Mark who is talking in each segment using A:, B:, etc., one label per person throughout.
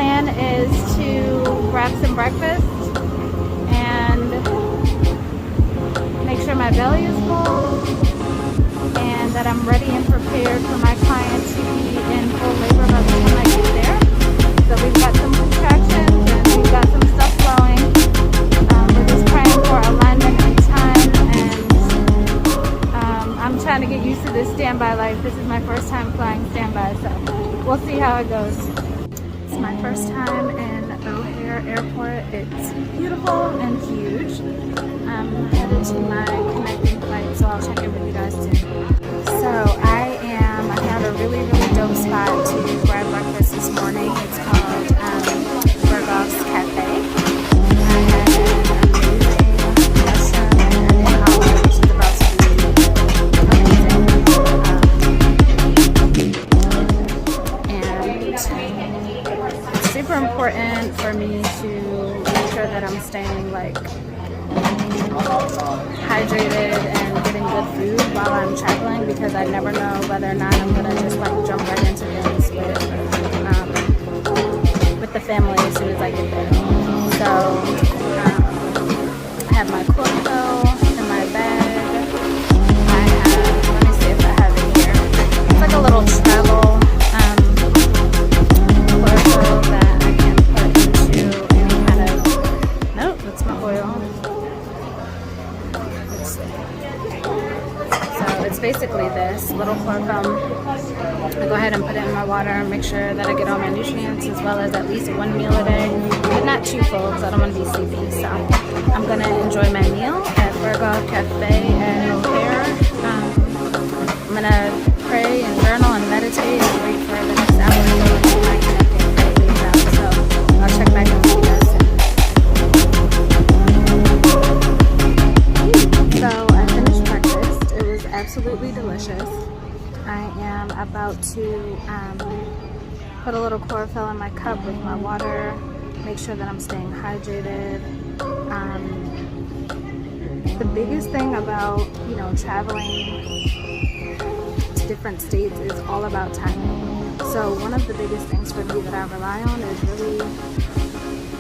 A: plan is to grab some breakfast and make sure my belly is full and that I'm ready and prepared for my client to be in full labor by the time I get there. So we've got some contractions and we've got some stuff flowing. We're just praying for alignment and time, and I'm trying to get used to this standby life. This is my first time flying standby, so we'll see how it goes. It's my first time in O'Hare Airport. It's beautiful and huge. I'm headed to my connecting flight, so I'll check in with you guys soon. So I found a really, really dope spot to grab breakfast this morning. It's called Berghoff's Cafe. I had an amazing mushroom and onion olive, which is about to be amazing. And it's super important for me to make sure that I'm staying like hydrated and getting good food while I'm traveling, because I never know whether or not I'm gonna just like jump right into things with the family as soon as I get there. So I have my chlorophyll in my bag. Let me see if I have it here. It's like a little travel chlorophyll that I can put into any kind of, nope, that's my oil. So it's basically this little chlorophyll. I go ahead and put it in my water and make sure that I get all my nutrients, as well as at least one meal a day, but not too full because I don't want to be sleepy. So I'm going to enjoy my meal at Berghoff Cafe at O'Hare. I'm going to pray and journal and meditate and wait for the next hour or so until my connecting flight leaves out. So I'll check back in with you guys soon. So I finished breakfast. It was absolutely delicious. I am about to put a little chlorophyll in my cup with my water, make sure that I'm staying hydrated. The biggest thing about, traveling to different states is all about timing. So one of the biggest things for me that I rely on is really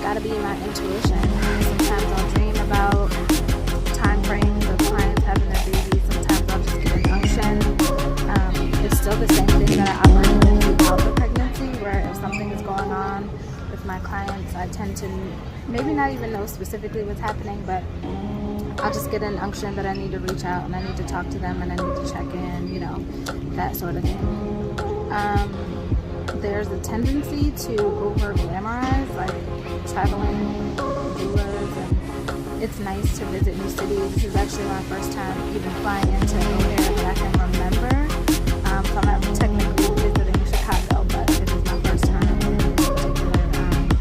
A: gotta be my intuition. Sometimes I'll dream about time frames of clients having their babies. Sometimes I'll just get an unction. It's still the same thing that I operate with throughout the pregnancy, where if something is going on with my clients, I tend to maybe not even know specifically what's happening, but I'll just get an unction that I need to reach out and I need to talk to them and I need to check in, that sort of thing. There's a tendency to over glamorize, like traveling doulas, and it's nice to visit new cities. This is actually my first time even flying into O'Hare that I can remember. So I'm not technically visiting Chicago, but it is my first time in this particular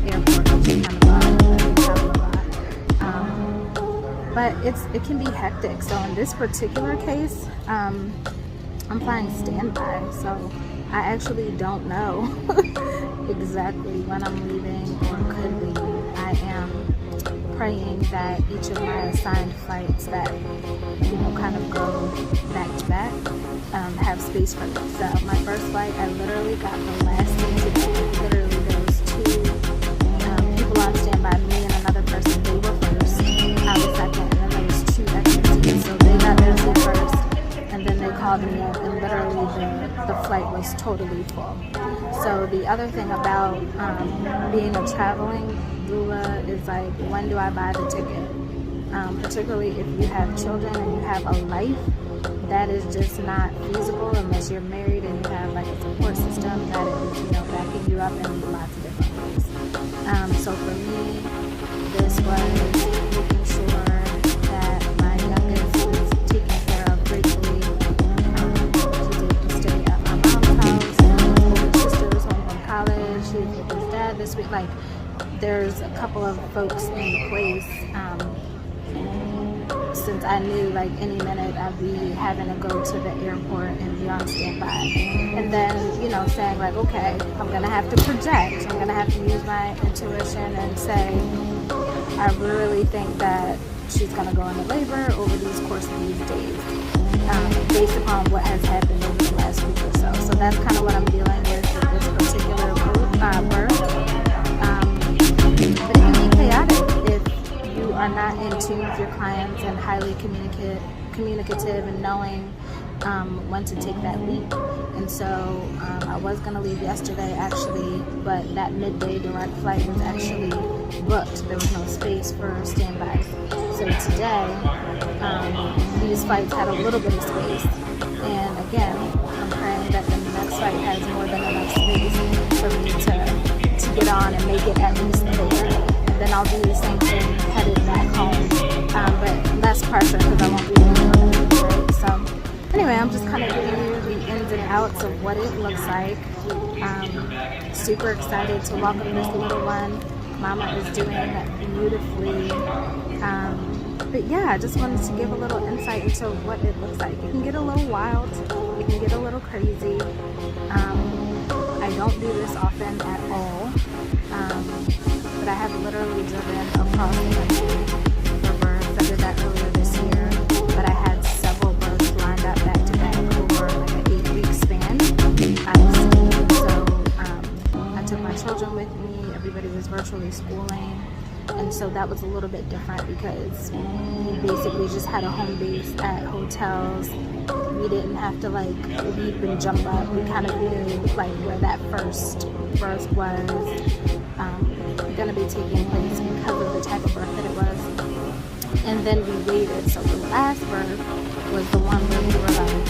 A: airport, which is kind of odd because I travel a lot. But it can be hectic. So in this particular case, I'm flying standby, so I actually don't know exactly when I'm leaving or could leave. I am praying that each of my assigned flights that kind of go back to back have space for me. So my first flight, I literally got the last thing to do. Literally there was two people on standby, me and another person. They were first, I was second, and then there was two extra seats. So they got their seat first, and then they called me up, and literally the flight was totally full. So the other thing about being a traveling doula is like, when do I buy the ticket? Particularly if you have children and you have a life, that is just not feasible unless you're married and you have like a support system that is, backing you up in lots of different ways. So for me, this was making sure that my youngest is taken care of gratefully. She's able to stay at my mom's house, and her older sister was home from college. She was with his dad this week. Like, there's a couple of folks in place. Since I knew like any minute I'd be having to go to the airport and be on standby, and then saying like, okay, I'm gonna have to project, I'm gonna have to use my intuition and say, I really think that she's gonna go into labor over these course of these days, based upon what has happened over the last week or so. So that's kind of what I'm dealing with this particular birth. clients and highly communicative and knowing when to take that leap. And so I was going to leave yesterday actually, but that midday direct flight was actually booked. There was no space for standby. So today, these flights had a little bit of space. And again, I'm praying that the next flight has more than enough space for me to get on and make it at least there. And then I'll do the same thing headed back home, but less pressure because I won't be there, right? So anyway, I'm just kind of giving you the ins and outs of what it looks like. Super excited to welcome this little one. Mama is doing beautifully. But yeah, I just wanted to give a little insight into what it looks like. It can get a little wild. It can get a little crazy. I don't do this often at all. But I have literally driven across the country for births. I did that earlier this year. But I had several births lined up back to back over like an 8-week span. I took my children with me. Everybody was virtually schooling. And so that was a little bit different because we basically just had a home base at hotels. We didn't have to like leap and jump up. We kind of knew like where that first birth was going to be taking place because of the type of birth that it was. And then we waited. So the last birth was the one where we were like,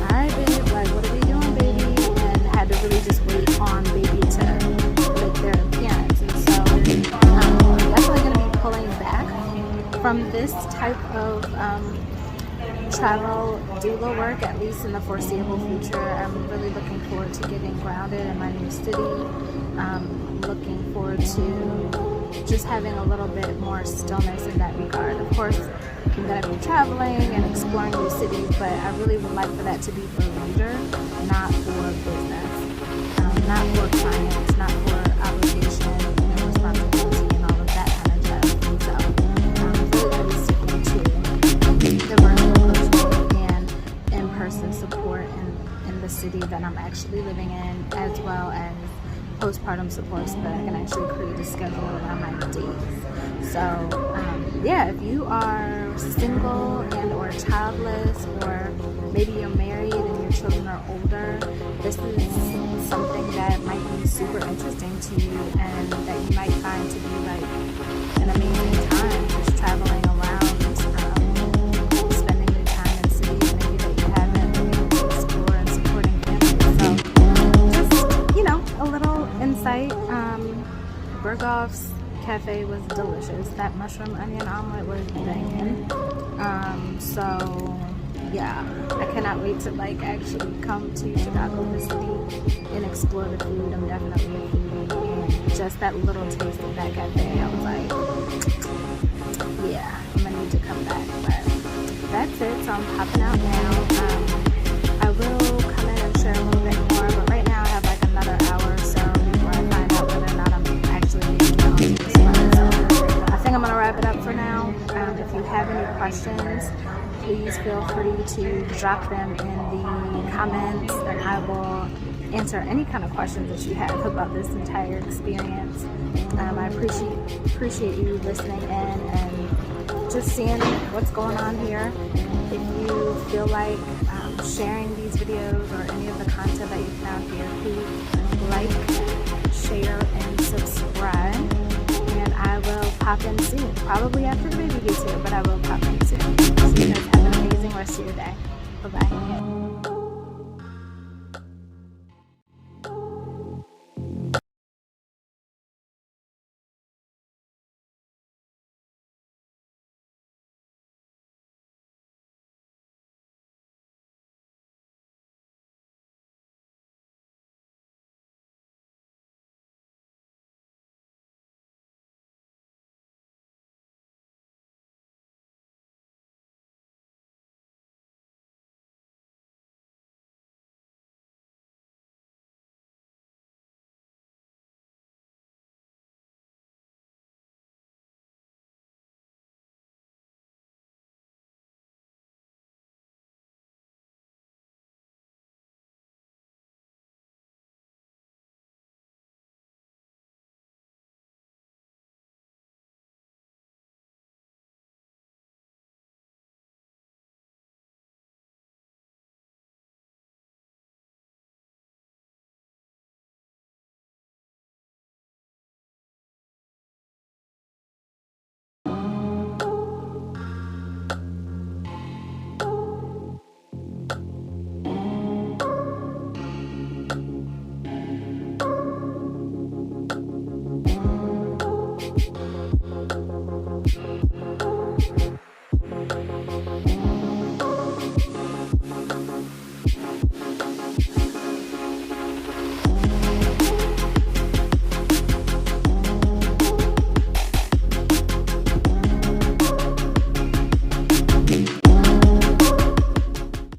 A: all right, babe, like what are we doing, baby? And had to really just wait on baby to make their appearance. And so I'm definitely going to be pulling back from this type of travel doula work, at least in the foreseeable future. I'm really looking forward to getting grounded in my new city. Looking forward to just having a little bit more stillness in that regard. Of course, I'm going to be traveling and exploring new cities, but I really would like for that to be for leisure, not for business, not for clients, not for obligation and responsibility and all of that kind of jazz. And so I'm really going to be sticking to the virtual coaching and in-person support in the city that I'm actually living in, as well as postpartum support, so that I can actually create a schedule around my days. So yeah, if you are single and or childless, or maybe you're married and your children are older, this is something that might be super interesting to you and that you might find to be like an amazing time, just traveling around, spending your time in cities maybe that you haven't been able to explore, and supporting families. So just, you know, a little insight. Berghoff's cafe was delicious. That mushroom onion omelet was banging. So yeah, I cannot wait to like actually come to Chicago, the city, and explore the food. I'm definitely a foodie, and just that little taste of that cafe, I was like, yeah, I'm gonna need to come back. But that's it. So I'm popping out now. I will come in and share a little bit more, but right now I have like another hour or so before I find out whether or not I'm actually making it onto this one. So I think I'm gonna wrap it up for now. If you have any questions, please feel free to drop them in the comments, and I will answer any kind of questions that you have about this entire experience. I appreciate you listening in and just seeing what's going on here. If you feel like sharing these videos or any of the content that you found here, please like, share, and subscribe. And I will pop in soon, probably after the baby gets here, but I will pop in soon. So you guys have an amazing rest of your day. Bye-bye.